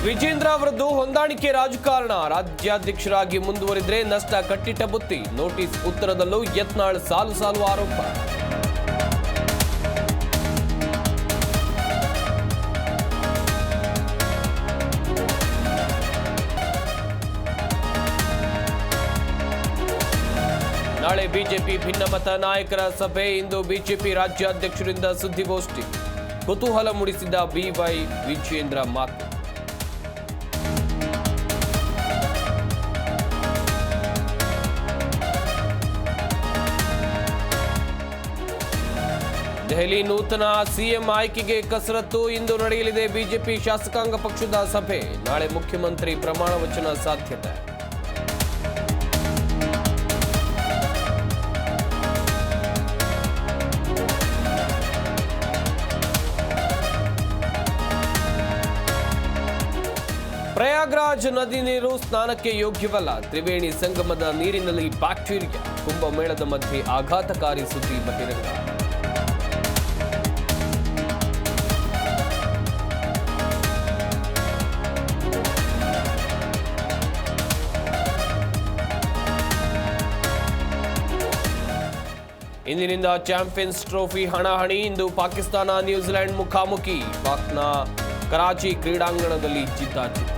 ವಿಜೇಂದ್ರ ಅವರದ್ದು ಹೊಂದಾಣಿಕೆ ರಾಜಕಾರಣ. ರಾಜ್ಯಾಧ್ಯಕ್ಷರಾಗಿ ಮುಂದುವರಿದ್ರೆ ನಷ್ಟ ಕಟ್ಟಿಟ್ಟ ಬುತ್ತಿ. ನೋಟಿಸ್ ಉತ್ತರದಲ್ಲೂ ಯತ್ನಾಳ್ ಸಾಲು ಸಾಲು ಆರೋಪ. ನಾಳೆ ಬಿಜೆಪಿ ಭಿನ್ನಮತ ನಾಯಕರ ಸಭೆ. ಇಂದು ಬಿಜೆಪಿ ರಾಜ್ಯಾಧ್ಯಕ್ಷರಿಂದ ಸುದ್ದಿಗೋಷ್ಠಿ. ಕುತೂಹಲ ಮೂಡಿಸಿದ ಬಿವೈ ವಿಜೇಂದ್ರ ಮಾತು. ದೆಹಲಿ ನೂತನ ಸಿಎಂ ಆಯ್ಕೆಗೆ ಕಸರತ್ತು. ಇಂದು ನಡೆಯಲಿದೆ ಬಿಜೆಪಿ ಶಾಸಕಾಂಗ ಪಕ್ಷದ ಸಭೆ. ನಾಳೆ ಮುಖ್ಯಮಂತ್ರಿ ಪ್ರಮಾಣ ವಚನ ಸಾಧ್ಯತೆ. ಪ್ರಯಾಗ್ರಾಜ್ ನದಿ ನೀರು ಸ್ನಾನಕ್ಕೆ ಯೋಗ್ಯವಲ್ಲ. ತ್ರಿವೇಣಿ ಸಂಗಮದ ನೀರಿನಲ್ಲಿ ಬ್ಯಾಕ್ಟೀರಿಯಾ. ಕುಂಭಮೇಳದ ಮಧ್ಯೆ ಆಘಾತಕಾರಿ ಸುದ್ದಿ ಬಹಿರಂಗ. ಇಂದಿನಿಂದ ಚಾಂಪಿಯನ್ಸ್ ಟ್ರೋಫಿ ಹಣಾಹಣಿ. ಇಂದು ಪಾಕಿಸ್ತಾನ ನ್ಯೂಜಿಲೆಂಡ್ ಮುಖಾಮುಖಿ. ಪಾಕ್ನ ಕರಾಚಿ ಕ್ರೀಡಾಂಗಣದಲ್ಲಿ ಜಿದ್ದಾಜಿದ್ದ.